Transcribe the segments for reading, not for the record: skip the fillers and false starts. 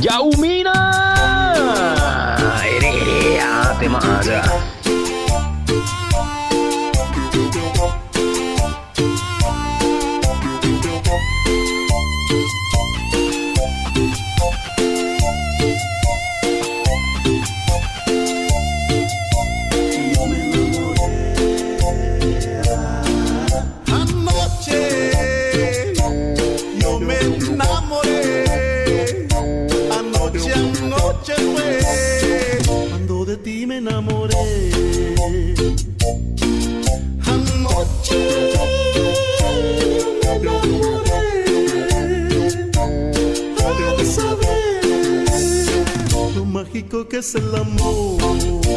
Yaumina! Ate माझा que es el amor.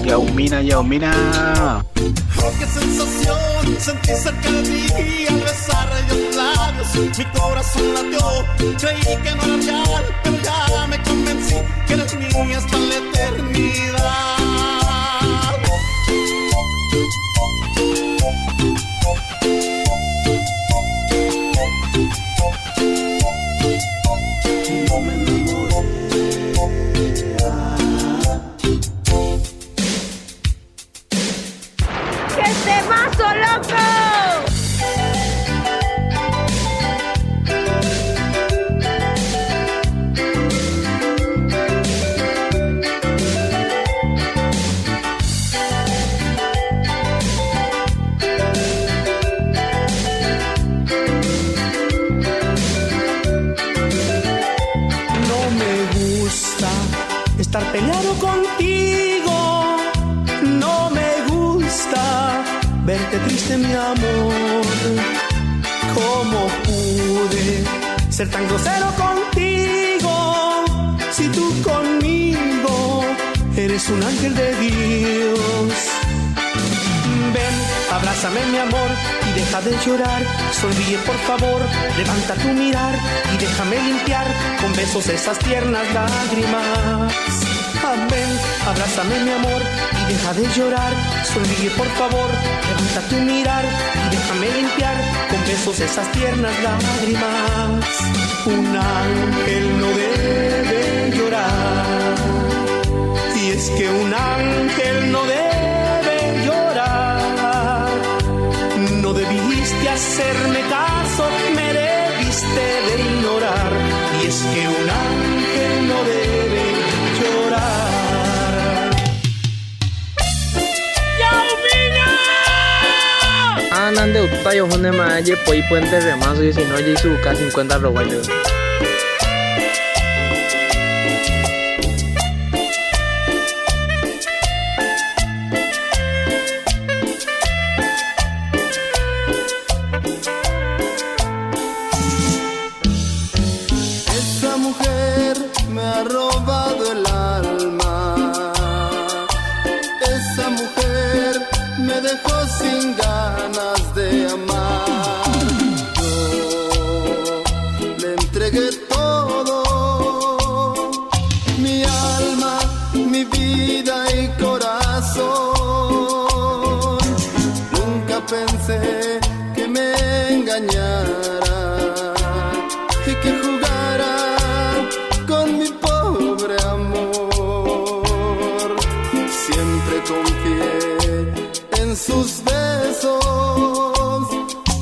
Yaumina, Yaumina. Oh, qué sensación sentí cerca de ti al besar ellos labios. Mi corazón latió, creí que no era real, pero ya me convencí que eres mía hasta la eternidad. Estar peleado contigo, no me gusta verte triste, mi amor. ¿Cómo pude ser tan grosero contigo si tú conmigo eres un ángel de Dios? Ven, abrázame, mi amor, y deja de llorar. Sonríe, por favor, levanta tu mirar y déjame limpiar con besos esas tiernas lágrimas. Amén, abrázame, mi amor, y deja de llorar. Sonríe, por favor, levanta tu mirar y déjame limpiar con besos esas tiernas lágrimas. Un ángel no debe llorar, y es que un ángel no debe llorar. No debiste hacerme caso, me debiste de ignorar, y es que un ángel no debe llorar. ¡Yaumina! Nande utta yo hone ma je poi puente remaso y si no je su ka 50 robayo. Sin ganas de amar, yo le entregué todo, mi alma, mi vida y corazón. Nunca pensé que me engañara y que jugara con mi pobre amor. Siempre confié en sus besos,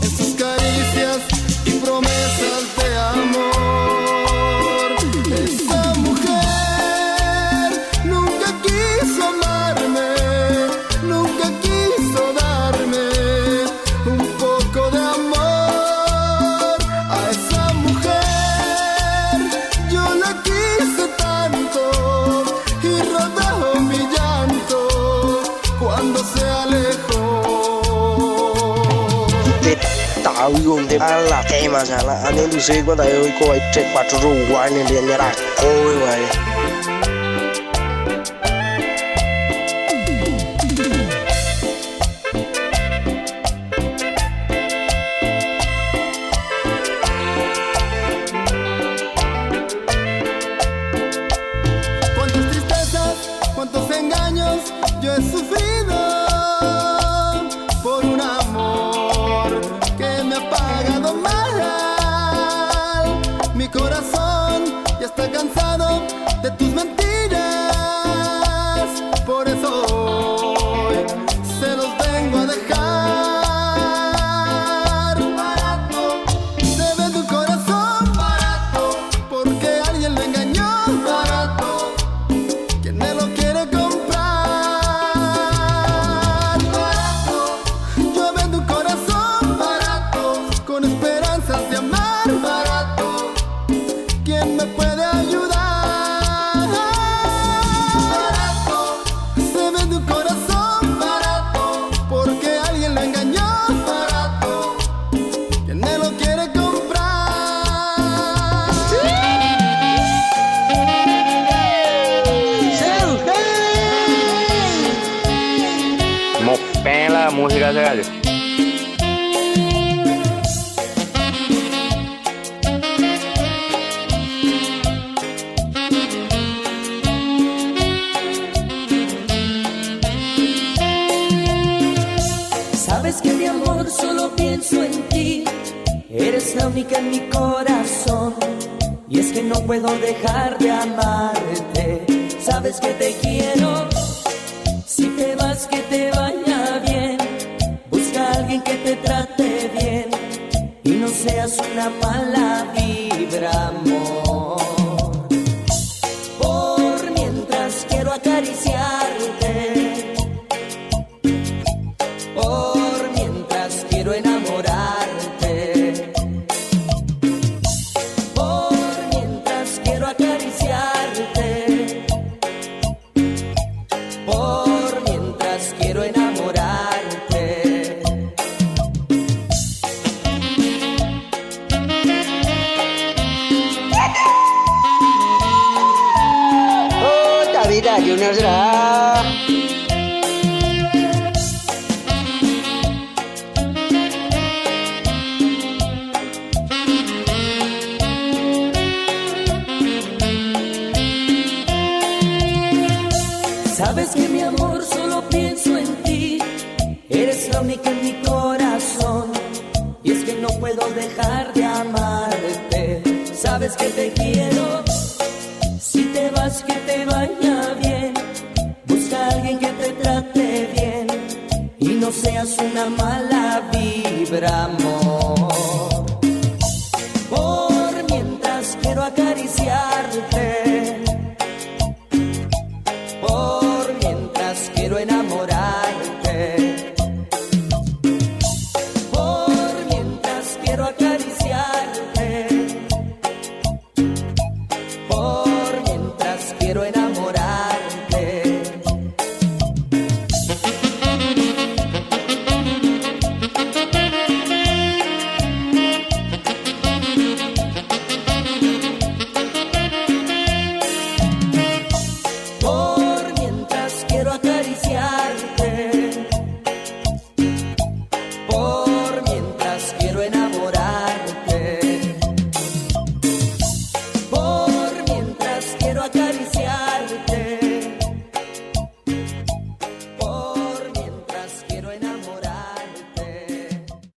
en sus caricias y promesas de amor. Esa mujer nunca quiso amarme, nunca quiso darme un poco de amor. A esa mujer yo la quise tanto y rodó mi llanto cuando se alejó. Tao dùng thêm là cái mà chẳng là anh em du lịch qua đây ơi cô ấy chết bắt rủ quay nên liền nhà đặt ôi vậy. Cuántas tristezas, cuántos engaños yo he sufrido por un amor que me ha pagado mal. Mi corazón ya está cansado música se cayó. Sabes que mi amor solo pienso en ti, eres la única en mi corazón, y es que no puedo dejar de amarte. Sabes que te quiero, si te vas que te vaya bien, busca a alguien que te trate bien y no seas una mala vibra, amor. Por mientras quiero acariciarte, por mientras quiero enamorarte, por mientras quiero acariciarte, por mientras quiero enamorarte. Oh, David Junior será. Sabes que mi amor solo pienso en ti, eres la única en mi corazón, y es que no puedo dejar de amarte. Sabes que te quiero, si te vas que te vaya bien, busca a alguien que te trate bien y no seas una mala vibra, amor.